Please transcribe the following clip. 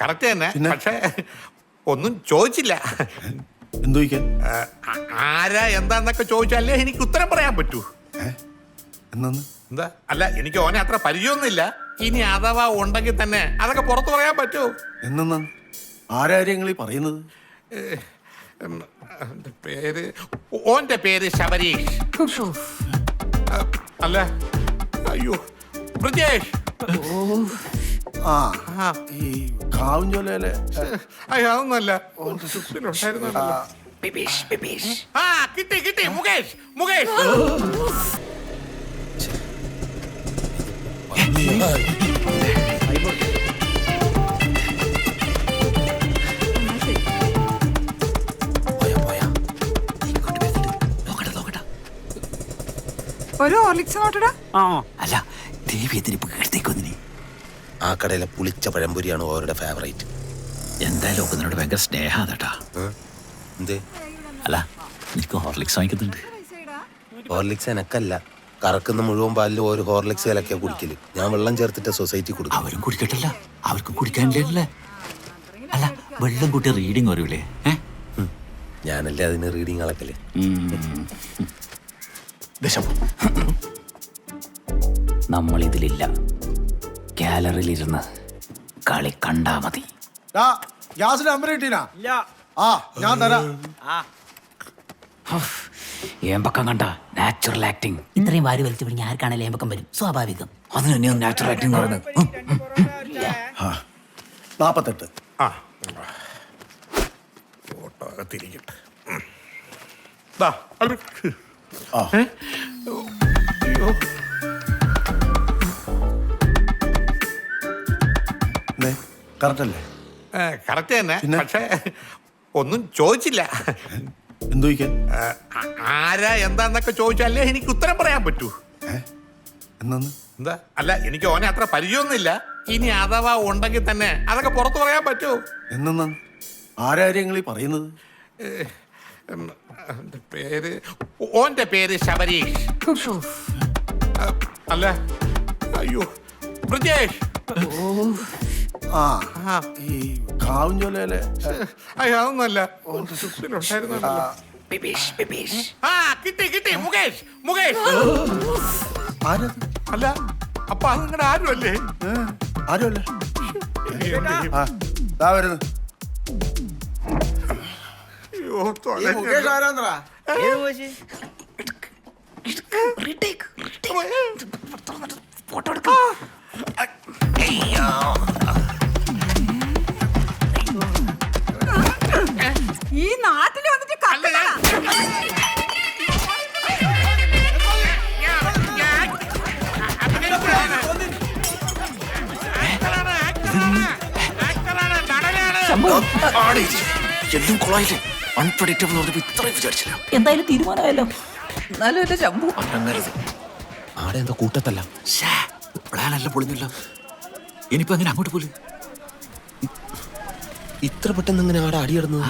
Correct തന്നെ, പക്ഷേ ഒന്നും ചോദിച്ചില്ല. എന്തു ചോദിക്കാൻ? ആരാ എന്താന്നൊക്കെ ചോദിച്ചാലേ എനിക്ക് ഉത്തരം പറയാൻ പറ്റൂ. എന്നാന്ന്? എന്താ അല്ല, എനിക്ക് ഓനെ അത്ര പരിചയമൊന്നുമില്ല. ഇനി അഥവാ ഉണ്ടെങ്കിൽ തന്നെ അതൊക്കെ പുറത്തു പറയാൻ പറ്റുമോ? എന്നാ ആരാര്യങ്ങൾ ഈ പറയുന്നത്? പേര് ഓന്റെ പേര് ശബരീഷ്. അല്ല, അയ്യോ, ബ്രിജേഷ്. ആ, ഈ കാവുംചോലയിലെ അയ്യോ, അതൊന്നുമല്ല. ആ, കിട്ടി കിട്ടി, മുകേഷ്. മുകേഷ് ഒരു ഹോർലിക്സ് നോട്ടടാ. അല്ല, ദേവി എന്തിനിപ്പോ കേട്ടേക്കൊന്നിനി? ആ കടയിലെ പുളിച്ച പഴംപൊരിയാണ് അവരുടെ ഫേവറേറ്റ്. എന്തായാലും ഒക്കെ നിന്നോട് ഭയങ്കര സ്നേഹാതാട്ടാ. എന്തേ? അല്ല, എനിക്ക് ഹോർലിക്സ് വാങ്ങിക്കുന്നുണ്ട്. ഹോർലിക്സ് എനക്കല്ല, കറക്കുന്ന മുഴുവൻ പാലിൽ ഒരു ഹോർലിക്സ് കലക്കിയാ കുടിക്കല്. ഞാൻ വെള്ളം ചേർത്തിട്ട് സൊസൈറ്റി കൊടുക്കും. അവരും കുടിക്കട്ടല്ല, അവർക്കും കുടിക്കാനില്ലേ? അല്ല, വെള്ളം കൂട്ടിയ റീഡിങ് വരൂലേ? ഞാനല്ലേ അതിന് റീഡിങ് അളക്കല്. നമ്മളിതിലില്ല, ഗാലറിയിലിരുന്ന് കളി കണ്ടാ മതി. ഗ്യാസിന് നമ്പർ കിട്ടീനാ? ആ, ഞാൻ തരാം. ഏമ്പക്കം കണ്ട നാച്ചുറൽ ആക്ടിങ്. ഇത്രയും വാരി വലിച്ചു പിടിഞ്ഞ ആർക്കാണല്ലോ ഏമ്പക്കം വരും, സ്വാഭാവികം. അതിന് തന്നെയാണ് നാച്ചുറൽ ആക്ടിങ് എന്ന് പറയുന്നത്. 48. ആ, ഫോട്ടോ അകത്തിരിക്കട്ടെ. ദാ, അത്. ആ. അയ്യോ, കറക്റ്റ് അല്ലേ? കറക്റ്റ് തന്നെ, പിന്നെ? പക്ഷേ ഒന്നും ചോദിച്ചില്ല. എന്തു ചോദിക്കാൻ? ആരാ എന്താന്നൊക്കെ ചോദിച്ചാലേ എനിക്ക് ഉത്തരം പറയാൻ പറ്റൂ. എന്നാന്ന്? എന്താ അല്ല, എനിക്ക് ഓനെ അത്ര പരിചയമൊന്നുമില്ല. ഇനി അഥവാ ഉണ്ടെങ്കിൽ തന്നെ അതൊക്കെ പുറത്തു പറയാൻ പറ്റുമോ? എന്നാ ആരാര്യങ്ങൾ ഈ പറയുന്നത്? പേര് ഓന്റെ പേര് ശബരീഷ്. അല്ല, അയ്യോ, ബ്രിജേഷ്. ആ, ഈ കാവുംചോലയിലെ അയ്യോ, അതൊന്നുമല്ല. ആ, കിട്ടി കിട്ടി, മുകേഷ്. മുകേഷ്. ആരത്? അല്ല, അപ്പൊ അത് നിങ്ങളുടെ ആരുമല്ലേ? ആരുമല്ല. ആ, ദാ വരുന്നു. അയ്യോ, തൊലഞ്ഞ. ഫോട്ടോ എടുക്കാം. ഈ നാട്ടിൽ വന്നിട്ട് കണ്ടതാ. എല്ലാം കൊളായില്ലേ? അൺപ്രഡിക്റ്റബിൾ എന്ന് പറഞ്ഞപ്പോ ഇത്രയും വിചാരിച്ചില്ല. എന്തായാലും തീരുമാനമായല്ലോ. എന്നാലും എന്റെ ശംഭു ആടെ എന്താ കൂട്ടത്തല്ല? പ്ലാനല്ല പൊളിഞ്ഞില്ല. ഇനിയിപ്പോ അങ്ങനെ അങ്ങോട്ട് പോലും ഇത്ര പെട്ടെന്ന് ഇങ്ങനെ ആടെ അടിയിടുന്നത്?